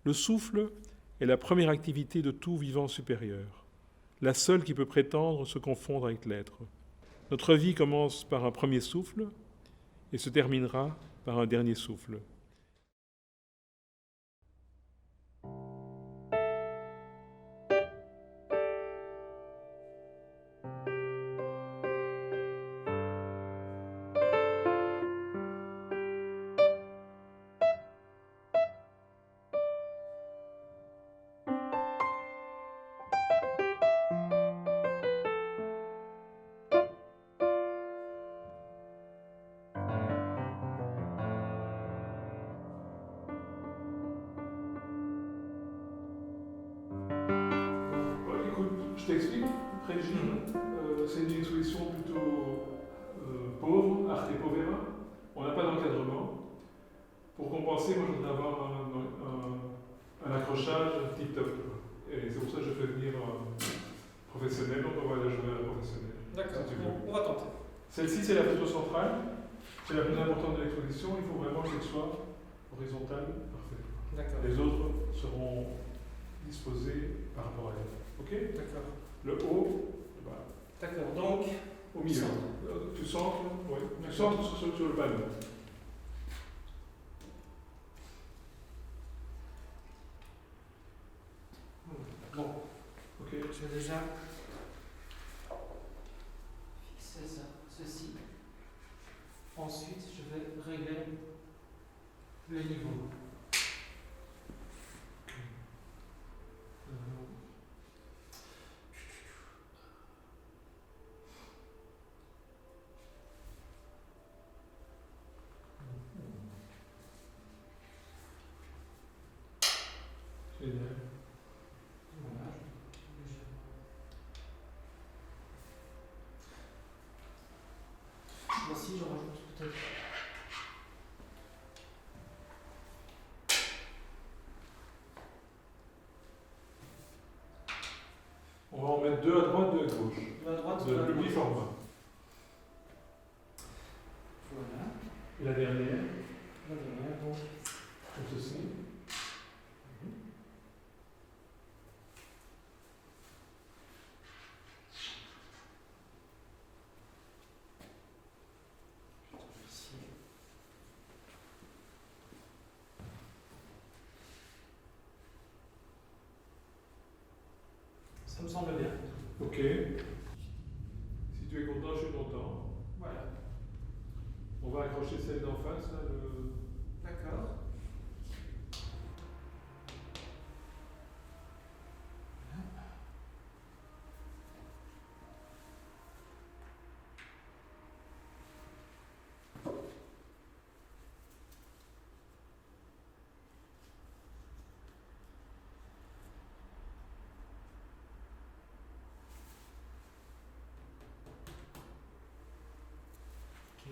Le souffle est la première activité de tout vivant supérieur, la seule qui peut prétendre se confondre avec l'être. Notre vie commence par un premier souffle et se terminera par un dernier souffle. Écoute, je t'explique, Régine, c'est une exposition plutôt pauvre, arte povera. On n'a pas d'encadrement. Pour compenser, moi je voudrais avoir un accrochage tip-top. Et c'est pour ça que je fais venir un professionnel, donc on va la jouer à la professionnelle. D'accord, Si tu veux. on va tenter. Celle-ci, c'est la photo centrale. C'est la plus importante de l'exposition. Il faut vraiment qu'elle soit horizontale, parfaite. D'accord. Les autres seront disposés par rapport à elle. Ok? D'accord. Le haut, voilà. D'accord. Donc, Au milieu. Centre. Tu centres, oui. Tu D'accord. centres sur le panneau. bon, Ok. je vais déjà fixer ça, ceci. Ensuite, je vais régler les niveaux. Génial. Voilà. Voici, je rajoute peut-être. On va en mettre deux à droite, deux à gauche. De la droite, De plus petit format. Voilà. Et la dernière, La dernière, donc. comme ceci. Ici. Ça me semble bien. Ok. Si tu es content, je suis content. Voilà. On va accrocher celle d'en face, là, D'accord. Ok.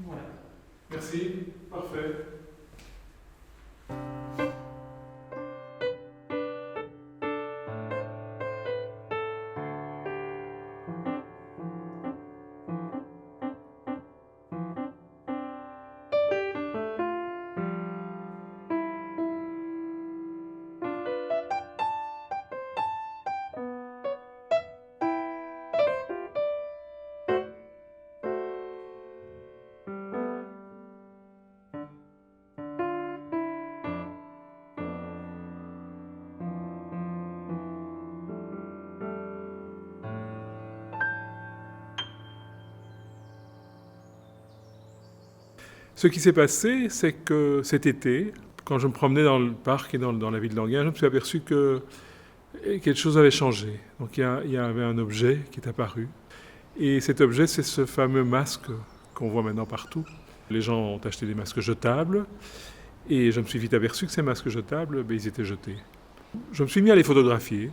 Voilà. Merci. Parfait. Ce qui s'est passé, c'est que cet été, quand je me promenais dans le parc et dans la ville d'Anguin, je me suis aperçu que quelque chose avait changé. Donc il y avait un objet qui est apparu. Et cet objet, c'est ce fameux masque qu'on voit maintenant partout. Les gens ont acheté des masques jetables. Et je me suis vite aperçu que ces masques jetables, ils étaient jetés. Je me suis mis à les photographier.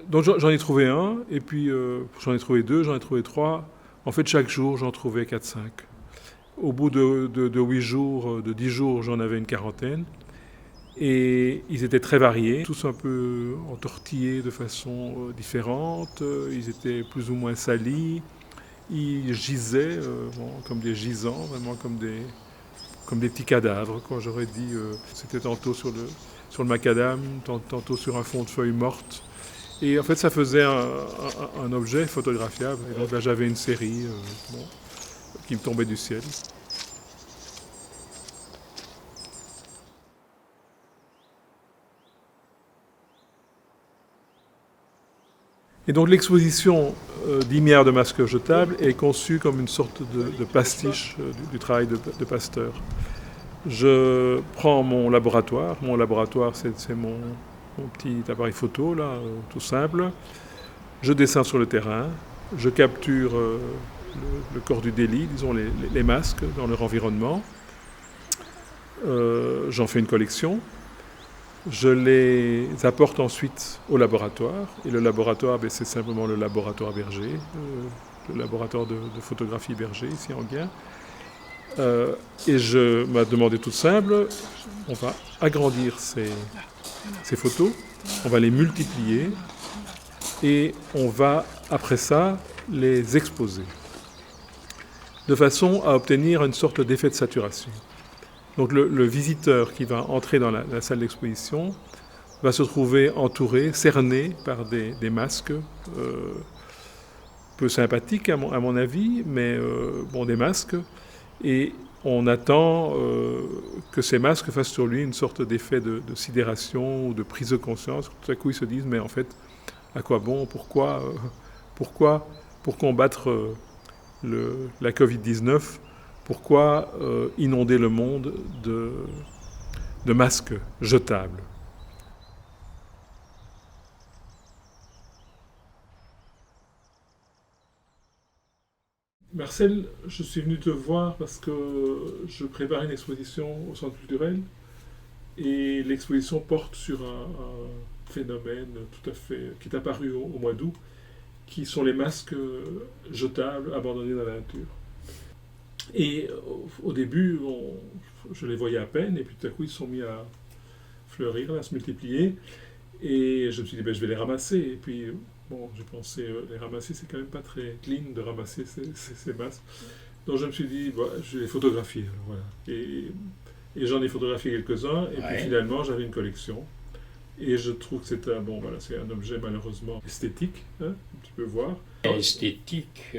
Donc j'en ai trouvé un, et puis j'en ai trouvé deux, j'en ai trouvé trois. En fait, chaque jour, j'en trouvais 4-5. Au bout de 8 jours, de 10 jours, j'en avais une quarantaine. Et ils étaient très variés, tous un peu entortillés de façon différente. Ils étaient plus ou moins salis. Ils gisaient comme des gisants, vraiment comme des petits cadavres, quoi. J'aurais dit, c'était tantôt sur le macadam, tantôt sur un fond de feuilles mortes. Et en fait, ça faisait un objet photographiable. Et donc là, j'avais une série qui me tombait du ciel. Et donc l'exposition d'Imière de masques jetables est conçue comme une sorte de pastiche du travail de Pasteur. Je prends mon laboratoire. Mon laboratoire, c'est mon petit appareil photo, là, tout simple. Je descends sur le terrain. Je capture le corps du délit, disons les masques dans leur environnement. J'en fais une collection. Je les apporte ensuite au laboratoire. Et le laboratoire, c'est simplement le laboratoire Berger, le laboratoire de photographie Berger, ici en Gien. Et ma demande est toute simple. On va agrandir ces photos, on va les multiplier et on va, après ça, les exposer. De façon à obtenir une sorte d'effet de saturation. Donc le visiteur qui va entrer dans la salle d'exposition va se trouver entouré, cerné par des masques peu sympathiques à mon avis, mais des masques. Et on attend que ces masques fassent sur lui une sorte d'effet de sidération ou de prise de conscience. Tout à coup, ils se disent, mais en fait, à quoi bon, pourquoi pour combattre la Covid-19, pourquoi inonder le monde de masques jetables? Marcel, je suis venu te voir parce que je prépare une exposition au Centre culturel et l'exposition porte sur un phénomène tout à fait qui est apparu au mois d'août, qui sont les masques jetables abandonnés dans la nature. Et au début, je les voyais à peine, et puis tout à coup, ils se sont mis à fleurir, à se multiplier. Et je me suis dit, je vais les ramasser. Et puis, j'ai pensé, les ramasser, c'est quand même pas très clean de ramasser ces masques. Donc je me suis dit, je vais les photographier. Alors, voilà. Et j'en ai photographié quelques-uns, et puis finalement, j'avais une collection. Et je trouve que c'est c'est un objet malheureusement esthétique, hein, tu peux voir. Esthétique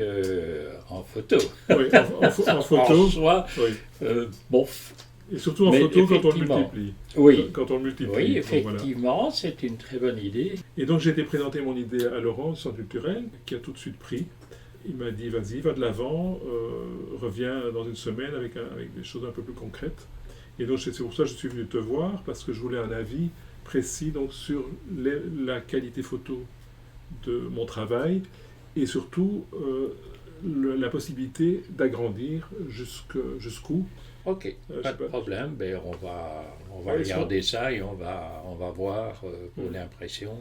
en photo. Oui, en photo. En soi, oui. Bon. Et surtout en photo quand on le multiplie. Oui, quand on le multiplie. Oui, effectivement, c'est une très bonne idée. Et donc j'ai été présenter mon idée à Laurent du Centre culturel, qui a tout de suite pris. Il m'a dit, vas-y, va de l'avant, reviens dans une semaine avec des choses un peu plus concrètes. Et donc c'est pour ça que je suis venu te voir, parce que je voulais un avis précis donc, sur la qualité photo de mon travail, et surtout la possibilité d'agrandir jusqu'où. Ok, pas de problème. On va regarder ça et on va voir pour l'impression.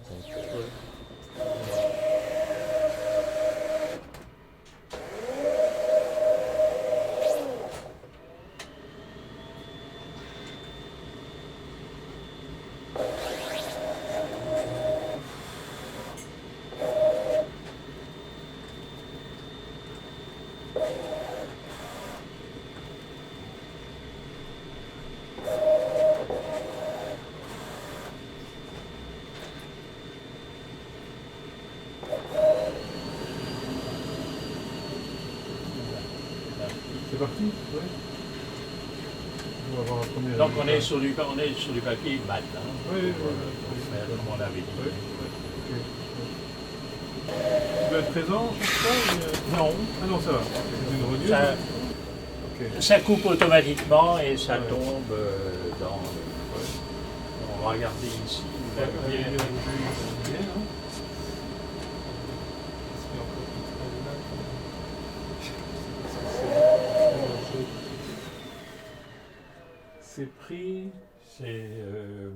C'est parti, ouais. On va voir un premier Donc on est sur du papier mat, hein, oui, pour faire comme on l'avait dit. Oui, okay. Tu dois être présent chaque fois Non. Ah non, ça va. C'est une reliure. Ça coupe automatiquement et ça tombe dans... On va regarder ici. C'est pris. C'est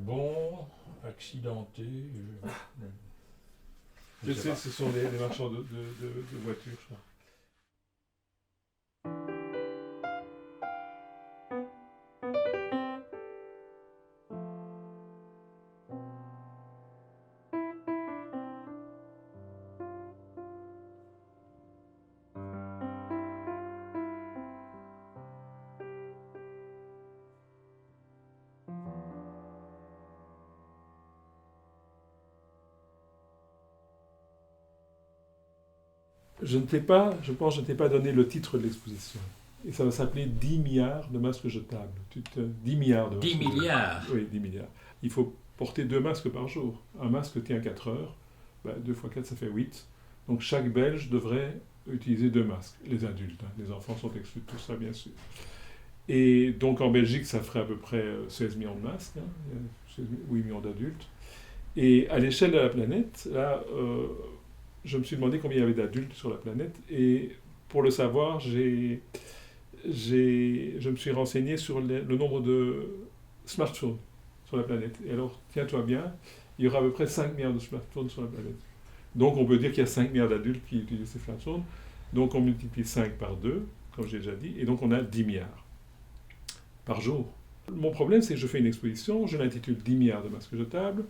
bon, accidenté. Je sais, ce sont les marchands de voitures, je crois. je pense que je ne t'ai pas donné le titre de l'exposition. Et ça va s'appeler 10 milliards de masques jetables. 10 milliards de masques 10 milliards. jetables. Oui, 10 milliards. Il faut porter 2 masques par jour. Un masque tient 4 heures. 2 fois 4, ça fait 8. Donc chaque Belge devrait utiliser 2 masques. Les adultes, hein. Les enfants sont exclus de tout ça, bien sûr. Et donc en Belgique, ça ferait à peu près 16 millions de masques, hein. 8 millions d'adultes. Et à l'échelle de la planète, là, je me suis demandé combien il y avait d'adultes sur la planète. Et pour le savoir, je me suis renseigné sur le nombre de smartphones sur la planète. Et alors, tiens-toi bien, il y aura à peu près 5 milliards de smartphones sur la planète. Donc on peut dire qu'il y a 5 milliards d'adultes qui utilisent ces smartphones. Donc on multiplie 5 par 2, comme j'ai déjà dit, et donc on a 10 milliards par jour. Mon problème, c'est que je fais une exposition, je l'intitule 10 milliards de masques jetables.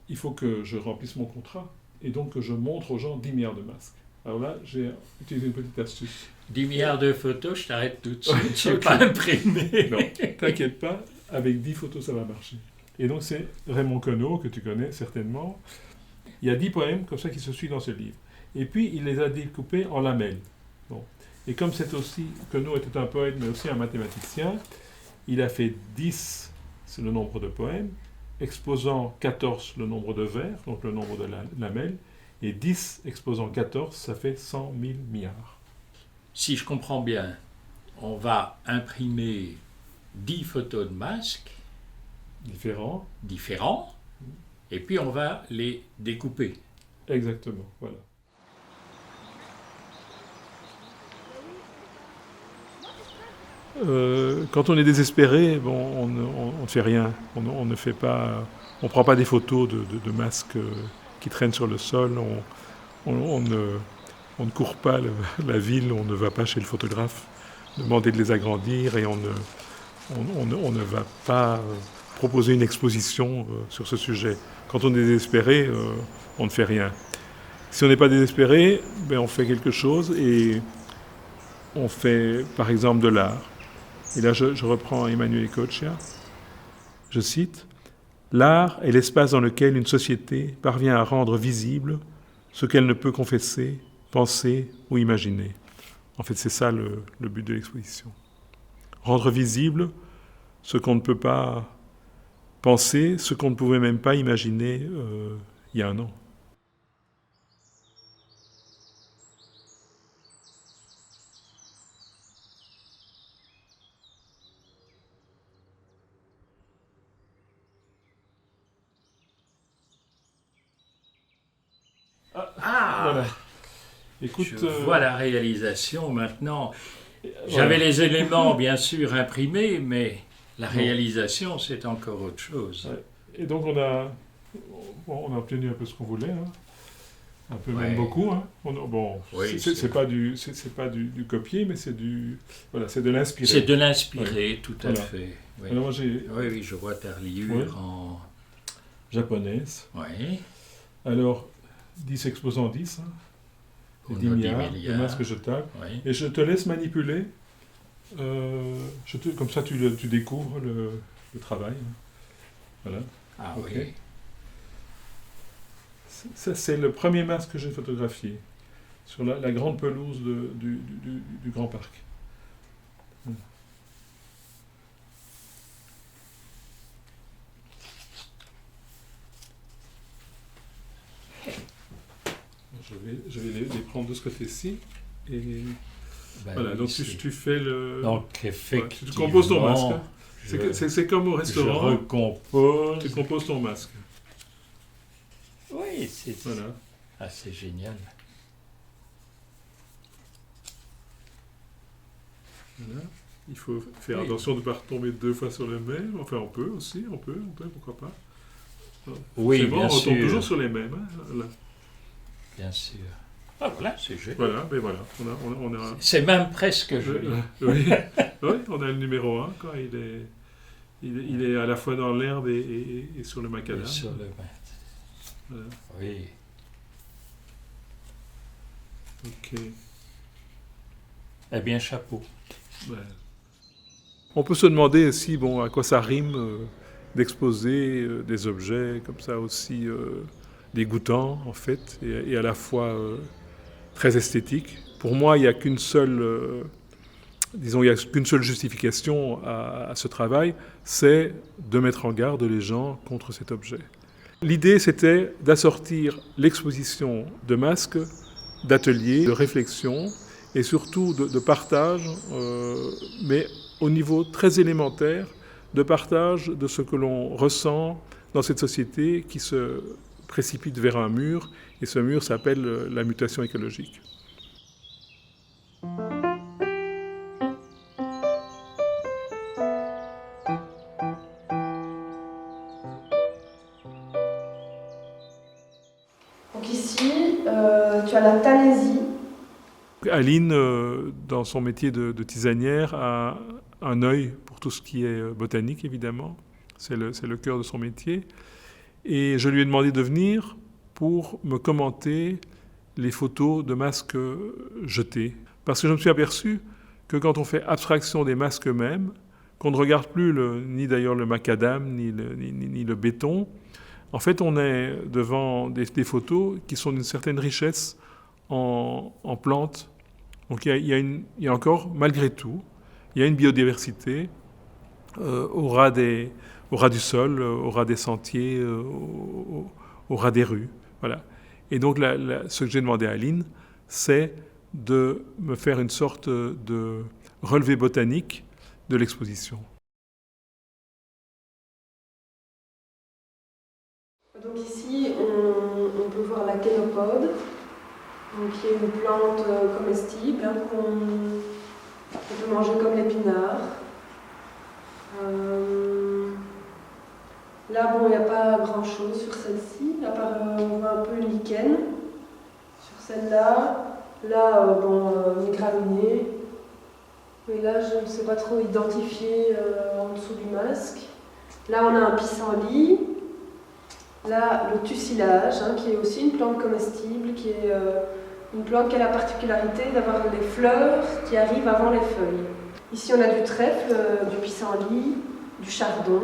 Il faut que je remplisse mon contrat, et donc que je montre aux gens 10 milliards de masques. Alors là, j'ai utilisé une petite astuce. 10 milliards de photos, je t'arrête tout de suite, je n'ai pas imprimé. Non, t'inquiète pas, avec 10 photos, ça va marcher. Et donc c'est Raymond Queneau, que tu connais certainement. Il y a 10 poèmes comme ça qui se suivent dans ce livre. Et puis, il les a découpés en lamelles. Bon. Et comme c'est aussi, Queneau était un poète, mais aussi un mathématicien, il a fait 10, c'est le nombre de poèmes, exposant 14, le nombre de vers, donc le nombre de lamelles, et 10 exposant 14, ça fait 100 000 milliards. Si je comprends bien, on va imprimer 10 photos de masques Différents. et puis on va les découper. Exactement, voilà. Quand on est désespéré, bon, on ne fait rien. On ne fait pas, on prend pas des photos de masques qui traînent sur le sol. On ne court pas la ville. On ne va pas chez le photographe demander de les agrandir et on ne va pas proposer une exposition sur ce sujet. Quand on est désespéré, on ne fait rien. Si on n'est pas désespéré, ben on fait quelque chose et on fait par exemple de l'art. Et là, je reprends Emmanuel Ecochia. Je cite, « L'art est l'espace dans lequel une société parvient à rendre visible ce qu'elle ne peut confesser, penser ou imaginer. » En fait, c'est ça le but de l'exposition. Rendre visible ce qu'on ne peut pas penser, ce qu'on ne pouvait même pas imaginer il y a un an. Voilà. Écoute, Je vois la réalisation maintenant. J'avais les éléments, bien sûr, imprimés, mais la réalisation, c'est encore autre chose. Ouais. Et donc, on a obtenu un peu ce qu'on voulait, hein. Un peu, même beaucoup. Hein. Oui, c'est pas du copier, mais c'est de l'inspirer. C'est de l'inspirer, tout à Voilà. fait. Oui. Alors, moi, j'ai Oui, je vois ta reliure en... japonaise. Oui. Alors, 10 exposants 10, hein. On a 10 milliards 10 de masques jetables. Oui. Et je te laisse manipuler. Comme ça, tu découvres le travail. Hein. Voilà. Ah Ok. oui. Ça, c'est le premier masque que j'ai photographié sur la grande pelouse du Grand Parc. Je vais les prendre de ce côté-ci. Et Ben voilà, oui, donc c'est- tu fais le... Donc, Ouais, effectivement... tu composes ton masque. Hein. je- C'est comme au Je restaurant, recompose. tu composes ton masque. Oui, c'est Voilà. assez génial. Voilà. Il faut faire Oui. attention de ne pas retomber 2 fois sur le même. Enfin, on peut aussi, pourquoi pas. Oui, C'est bon, bien on retombe sûr. toujours sur les mêmes. Hein, là. Bien sûr. Ah voilà, c'est génial. Voilà, mais voilà. On a C'est même presque joli. oui, oui, on a le numéro 1 quand il est à la fois dans l'herbe et sur le macadam. Et sur le mat. Voilà. Oui. Ok. Eh bien, chapeau. Ouais. On peut se demander aussi, bon, à quoi ça rime d'exposer des objets comme ça aussi dégoûtants en fait, et à la fois très esthétique. Pour moi, il n'y a qu'une seule, il n'y a qu'une seule justification à ce travail, c'est de mettre en garde les gens contre cet objet. L'idée, c'était d'assortir l'exposition de masques, d'ateliers, de réflexion et surtout de partage, mais au niveau très élémentaire, de partage de ce que l'on ressent dans cette société qui se précipite vers un mur, et ce mur s'appelle la mutation écologique. Donc ici, tu as la Talésie. Aline, dans son métier de tisanière, a un œil pour tout ce qui est botanique, évidemment. C'est le cœur de son métier. Et je lui ai demandé de venir pour me commenter les photos de masques jetés. Parce que je me suis aperçu que quand on fait abstraction des masques eux-mêmes, qu'on ne regarde plus ni d'ailleurs le macadam, ni le béton, en fait on est devant des photos qui sont d'une certaine richesse en plantes. Donc il y a encore, malgré tout, il y a une biodiversité au ras du sol, au ras des sentiers, au ras des rues. Voilà. Et donc ce que j'ai demandé à Aline, c'est de me faire une sorte de relevé botanique de l'exposition. Donc ici, on peut voir la kénopode, qui est une plante comestible qu'on peut manger comme l'épinard. Là, bon, il n'y a pas grand-chose sur celle-ci, à part on voit un peu une lichen. Sur celle-là, une graminée. Mais là, je ne sais pas trop identifier en dessous du masque. Là, on a un pissenlit. Là, le tussilage, qui est aussi une plante comestible, qui est une plante qui a la particularité d'avoir les fleurs qui arrivent avant les feuilles. Ici, on a du trèfle, du pissenlit, du chardon.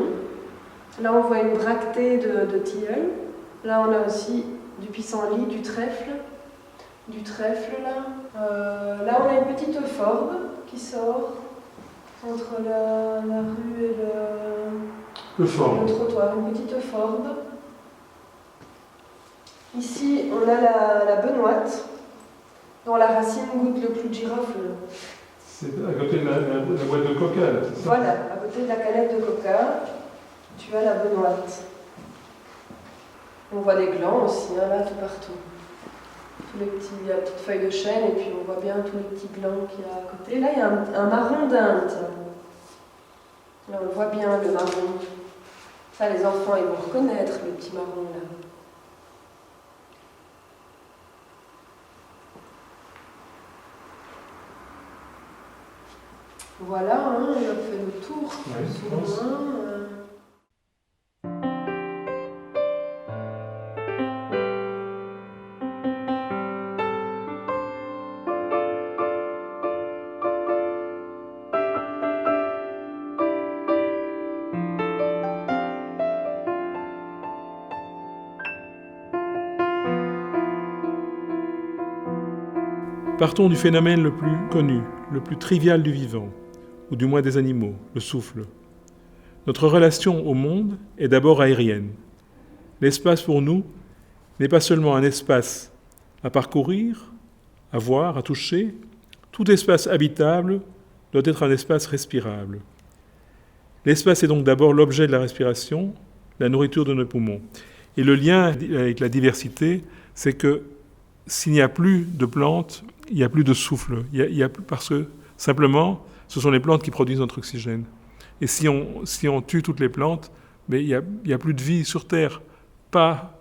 Là, on voit une bractée de tilleul. Là, on a aussi du pissenlit, du trèfle là. Là, on a une petite euphorbes qui sort entre la rue et le trottoir. Une petite euphorbes. Ici, on a la benoîte, dont la racine goûte le clou de girofle. C'est à côté de la boîte de coca, là, c'est ça ? Voilà, à côté de la canette de coca, tu as la benoîte. On voit des glands aussi, là, tout partout. Il y a une petite feuille de chêne, et puis on voit bien tous les petits glands qu'il y a à côté. Là, il y a un marron d'Inde. Là, on voit bien le marron. Ça, les enfants, ils vont reconnaître le petit marron, là. Voilà, on a fait le tour. Partons du phénomène le plus connu, le plus trivial du vivant, ou du moins des animaux, le souffle. Notre relation au monde est d'abord aérienne. L'espace pour nous n'est pas seulement un espace à parcourir, à voir, à toucher. Tout espace habitable doit être un espace respirable. L'espace est donc d'abord l'objet de la respiration, la nourriture de nos poumons. Et le lien avec la diversité, c'est que s'il n'y a plus de plantes, il n'y a plus de souffle. Parce que simplement, ce sont les plantes qui produisent notre oxygène. Et si on tue toutes les plantes, mais il n'y a plus de vie sur Terre. Pas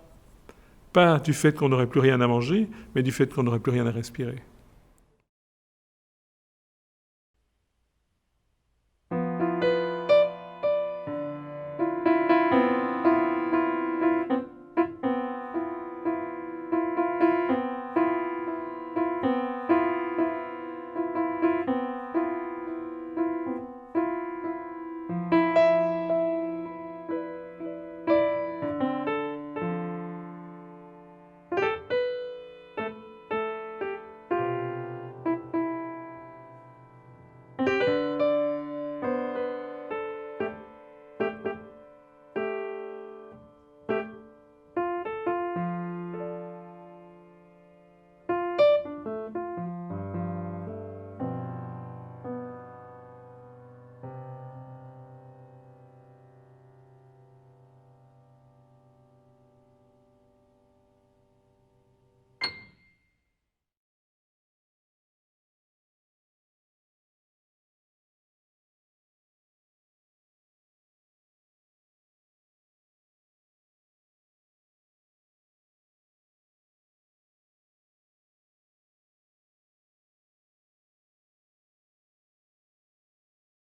du fait qu'on n'aurait plus rien à manger, mais du fait qu'on n'aurait plus rien à respirer.